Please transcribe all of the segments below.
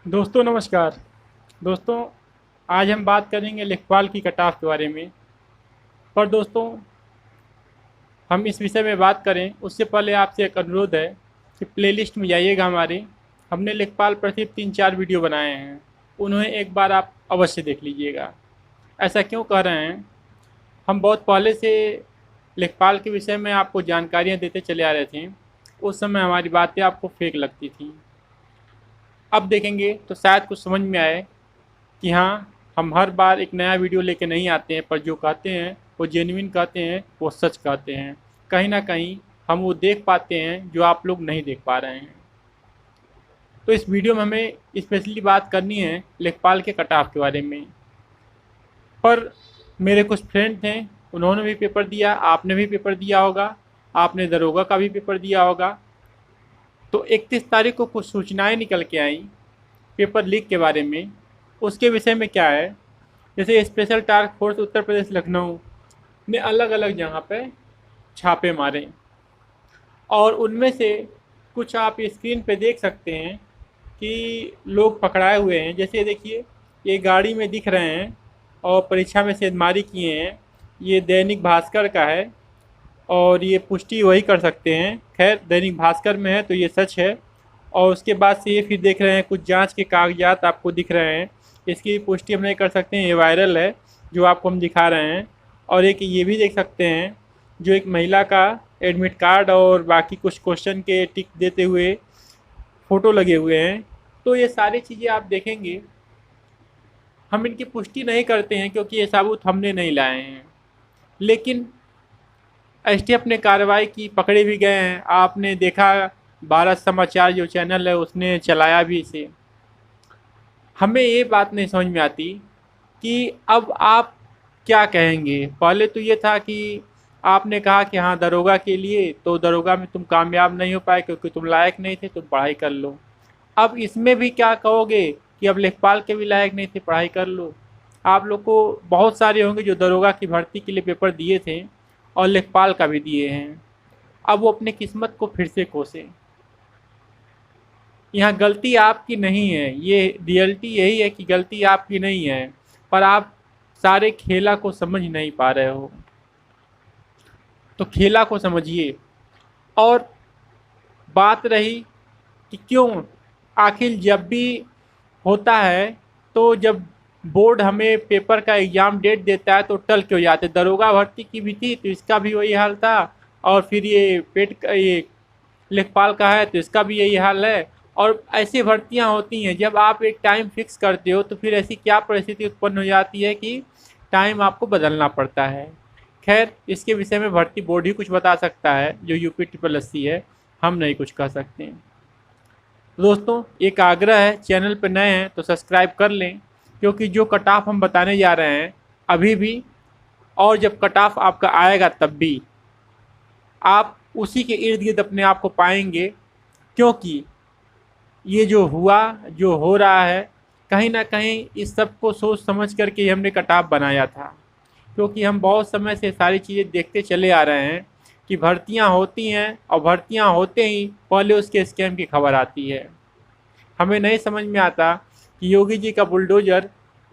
दोस्तों नमस्कार। दोस्तों, आज हम बात करेंगे लेखपाल की कटाव के बारे में। पर दोस्तों, हम इस विषय में बात करें उससे पहले आपसे एक अनुरोध है कि प्लेलिस्ट में जाइएगा हमारे। हमने लेखपाल पर सिर्फ 3-4 वीडियो बनाए हैं, उन्हें एक बार आप अवश्य देख लीजिएगा। ऐसा क्यों कह रहे हैं? हम बहुत पहले से लेखपाल के विषय में आपको जानकारियाँ देते चले आ रहे थे। उस समय हमारी बातें आपको फेक लगती थी। अब देखेंगे तो शायद कुछ समझ में आए कि हाँ, हम हर बार एक नया वीडियो लेके नहीं आते हैं, पर जो कहते हैं वो जेन्युइन कहते हैं, वो सच कहते हैं। कहीं ना कहीं हम वो देख पाते हैं जो आप लोग नहीं देख पा रहे हैं। तो इस वीडियो में हमें स्पेशली बात करनी है लेखपाल के कटाव के बारे में। पर मेरे कुछ फ्रेंड थे, उन्होंने भी पेपर दिया, आपने भी पेपर दिया होगा, आपने दरोगा का भी पेपर दिया होगा। तो 31 तारीख को कुछ सूचनाएं निकल के आई पेपर लीक के बारे में। उसके विषय में क्या है, जैसे special task force Uttar Pradesh Lucknow ने अलग अलग जगह पे छापे मारे, और उनमें से कुछ आप स्क्रीन पे देख सकते हैं कि लोग पकड़ाए हुए हैं। जैसे देखिए, ये गाड़ी में दिख रहे हैं और परीक्षा में सेंधमारी किए हैं। ये दैनिक भास्कर का है और ये पुष्टि वही कर सकते हैं। खैर, दैनिक भास्कर में है तो ये सच है। और उसके बाद से ये फिर देख रहे हैं कुछ जांच के कागजात आपको दिख रहे हैं। इसकी पुष्टि हम नहीं कर सकते हैं, ये वायरल है जो आपको हम दिखा रहे हैं। और एक ये भी देख सकते हैं जो एक महिला का एडमिट कार्ड और बाकी कुछ क्वेश्चन के टिक देते हुए फ़ोटो लगे हुए हैं। तो ये सारी चीज़ें आप देखेंगे, हम इनकी पुष्टि नहीं करते हैं क्योंकि ये सबूत हमने नहीं लाए हैं। लेकिन एसटीएफ ने कार्रवाई की, पकड़े भी गए हैं। आपने देखा, भारत समाचार जो चैनल है उसने चलाया भी इसे। हमें ये बात नहीं समझ में आती कि अब आप क्या कहेंगे। पहले तो ये था कि आपने कहा कि हाँ, दरोगा के लिए, तो दरोगा में तुम कामयाब नहीं हो पाए क्योंकि तुम लायक नहीं थे, तुम पढ़ाई कर लो। अब इसमें भी क्या कहोगे कि अब लेखपाल के भी लायक नहीं थे, पढ़ाई कर लो। आप लोग को बहुत सारे होंगे जो दरोगा की भर्ती के लिए पेपर दिए थे और लेखपाल का भी दिए हैं। अब वो अपनी किस्मत को फिर से कोसे। यहाँ गलती आपकी नहीं है, ये रियलिटी यही है कि गलती आपकी नहीं है, पर आप सारे खेला को समझ नहीं पा रहे हो। तो खेला को समझिए। और बात रही कि क्यों, आखिर जब भी होता है तो जब बोर्ड हमें पेपर का एग्ज़ाम डेट देता है तो टल क्यों जाते। दरोगा भर्ती की भी थी तो इसका भी वही हाल था, और फिर ये पेट का, ये लेखपाल का है तो इसका भी यही हाल है। और ऐसी भर्तियां होती हैं, जब आप एक टाइम फिक्स करते हो तो फिर ऐसी क्या परिस्थिति उत्पन्न हो जाती है कि टाइम आपको बदलना पड़ता है। खैर, इसके विषय में भर्ती बोर्ड ही कुछ बता सकता है, जो यूपी ट्रिपल एस सी है। हम नहीं कुछ कह सकते हैं। दोस्तों, एक आग्रह है, चैनल पर नए हैं तो सब्सक्राइब कर लें, क्योंकि जो कट ऑफ हम बताने जा रहे हैं अभी भी, और जब कट ऑफ आपका आएगा तब भी आप उसी के इर्द गिर्द अपने आप को पाएंगे। क्योंकि ये जो हुआ, जो हो रहा है, कहीं ना कहीं इस सब को सोच समझ करके हमने कट ऑफ बनाया था। क्योंकि हम बहुत समय से सारी चीज़ें देखते चले आ रहे हैं कि भर्तियां होती हैं और भर्तियां होते ही पहले उसके स्कैम की खबर आती है। हमें नहीं समझ में आता कि योगी जी का बुलडोज़र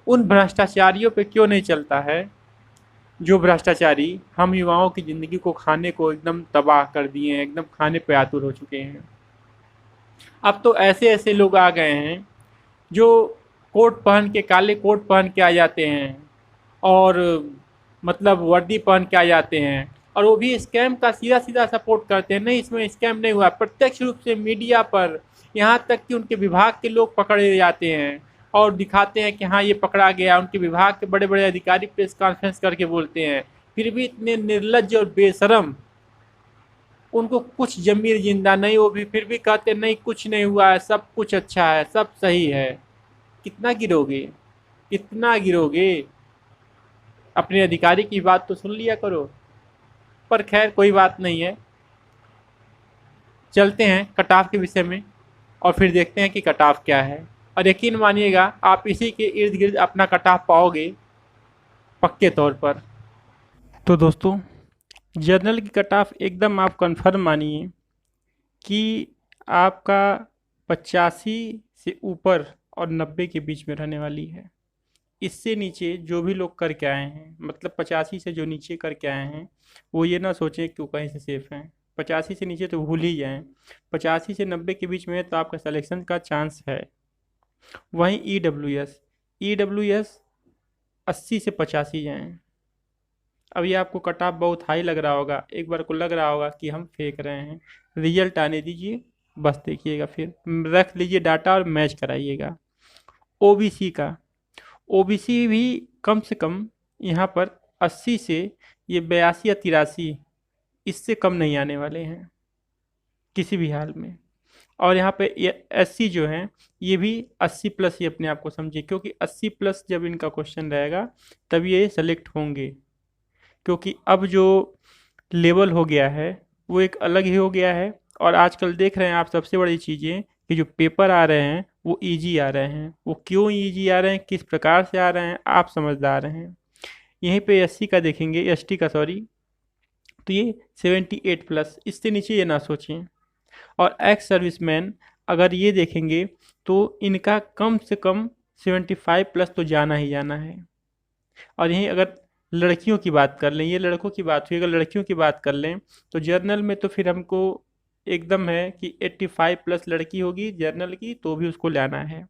उन भ्रष्टाचारियों पे क्यों नहीं चलता है जो भ्रष्टाचारी हम युवाओं की ज़िंदगी को खाने को एकदम तबाह कर दिए हैं, एकदम खाने पे आतुर हो चुके हैं। अब तो ऐसे ऐसे लोग आ गए हैं जो कोट पहन के, काले कोट पहन के आ जाते हैं, और मतलब वर्दी पहन के आ जाते हैं, और वो भी स्कैम का सीधा सीधा सपोर्ट करते हैं। नहीं, इसमें स्कैम नहीं हुआ, प्रत्यक्ष रूप से मीडिया पर, यहाँ तक कि उनके विभाग के लोग पकड़े जाते हैं और दिखाते हैं कि हाँ, ये पकड़ा गया। उनके विभाग के बड़े बड़े अधिकारी प्रेस कॉन्फ्रेंस करके बोलते हैं। फिर भी इतने निर्लज्ज और बेशरम, उनको कुछ जमीर जिंदा नहीं, वो भी फिर भी कहते नहीं, कुछ नहीं हुआ है, सब कुछ अच्छा है, सब सही है। कितना गिरोगे, कितना गिरोगे? अपने अधिकारी की बात तो सुन लिया करो। पर खैर, कोई बात नहीं है। चलते हैं कटाव के विषय में और फिर देखते हैं कि कटाव क्या है। और यकीन मानिएगा, आप इसी के इर्द गिर्द अपना कटाव पाओगे पक्के तौर पर। तो दोस्तों, जर्नल की कटाव एकदम आप कंफर्म मानिए कि आपका 85 से ऊपर और 90 के बीच में रहने वाली है। इससे नीचे जो भी लोग करके आए हैं, मतलब 85 से जो नीचे करके आए हैं, वो ये ना सोचें कि वो कहीं से सेफ हैं। 85 से नीचे तो भूल ही जाएं। 85 से 90 के बीच में है तो आपका सिलेक्शन का चांस है। वहीं ईडब्ल्यूएस 80 से 85 जाएं। अब ये आपको कट ऑफ बहुत हाई लग रहा होगा, एक बार को लग रहा होगा कि हम फेंक रहे हैं। रिजल्ट आने दीजिए, बस देखिएगा, फिर रख लीजिए डाटा और मैच कराइएगा। ओबीसी का, ओबीसी भी कम से कम यहाँ पर 80 से ये 82 या 83, इससे कम नहीं आने वाले हैं किसी भी हाल में। और यहाँ पे ये एससी जो हैं ये भी 80 प्लस ही अपने आप को समझिए, क्योंकि 80 प्लस जब इनका क्वेश्चन रहेगा तब ये सेलेक्ट होंगे। क्योंकि अब जो लेवल हो गया है वो एक अलग ही हो गया है। और आजकल देख रहे हैं आप, सबसे बड़ी चीज़ें कि जो पेपर आ रहे हैं वो इजी आ रहे हैं। वो क्यों इजी आ रहे हैं, किस प्रकार से आ रहे हैं, आप समझदार हैं। यहीं पे एससी का देखेंगे, एसटी का सॉरी, तो ये 78 प्लस, इससे नीचे ये ना सोचें। और एक्स सर्विसमैन अगर ये देखेंगे तो इनका कम से कम 75 प्लस तो जाना ही जाना है। और यहीं अगर लड़कियों की बात कर लें, ये लड़कों की बात हुई, अगर लड़कियों की बात कर लें तो जर्नल में तो फिर हमको एकदम है कि 85 प्लस लड़की होगी जर्नल की तो भी उसको लाना है।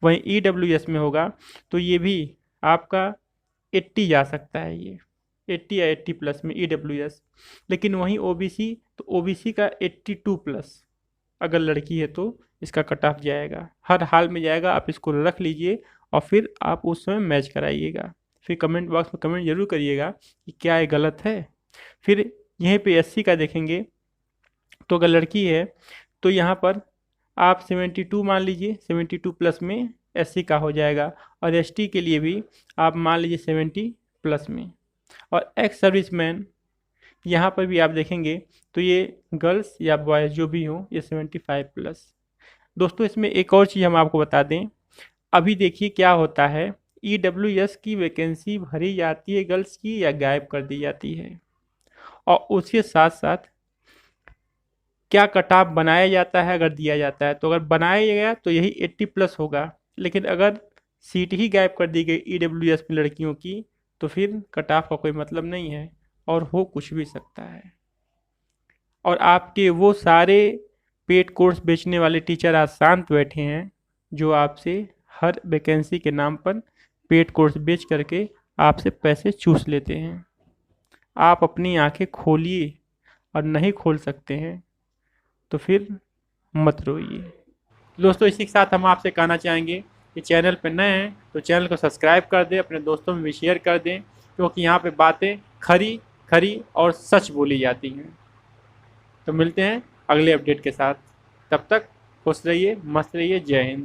वहीं ईडब्ल्यूएस में होगा तो ये भी आपका 80 जा सकता है, ये 80 या 80 प्लस में ईडब्ल्यूएस। लेकिन वहीं ओबीसी, तो ओबीसी का 82 प्लस अगर लड़की है तो इसका कट ऑफ जाएगा, हर हाल में जाएगा। आप इसको रख लीजिए और फिर आप उस समय मैच कराइएगा। फिर कमेंट बॉक्स में कमेंट जरूर करिएगा कि क्या ये गलत है। फिर यहीं पे एससी का देखेंगे तो अगर लड़की है तो यहाँ पर आप 72 मान लीजिए, 72 प्लस में एससी का हो जाएगा। और एसटी के लिए भी आप मान लीजिए 70 प्लस में। और एक्स सर्विसमैन यहाँ पर भी आप देखेंगे तो ये गर्ल्स या बॉयज़ जो भी हों ये 75 प्लस। दोस्तों इसमें एक और चीज़ हम आपको बता दें, अभी देखिए क्या होता है, ईडब्ल्यूएस की वैकेंसी भरी जाती है गर्ल्स की या गायब कर दी जाती है। और उसके साथ साथ क्या कट ऑफ बनाया जाता है, अगर दिया जाता है तो अगर बनाया गया तो यही 80 प्लस होगा। लेकिन अगर सीट ही गायब कर दी गई ईडब्ल्यूएस में लड़कियों की तो फिर कट ऑफ का कोई मतलब नहीं है और हो कुछ भी सकता है। और आपके वो सारे पेड कोर्स बेचने वाले टीचर आज शांत बैठे हैं जो आपसे हर वैकेंसी के नाम पर पेड कोर्स बेच करके आपसे पैसे चूस लेते हैं। आप अपनी आंखें खोलिए, और नहीं खोल सकते हैं तो फिर मत रोइए। दोस्तों इसी के साथ हम आपसे कहना चाहेंगे कि चैनल पर नए हैं तो चैनल को सब्सक्राइब कर दें, अपने दोस्तों में भी शेयर कर दें, क्योंकि यहाँ पे बातें खरी खरी और सच बोली जाती हैं। तो मिलते हैं अगले अपडेट के साथ, तब तक खुश रहिए, मस्त रहिए, जय हिंद।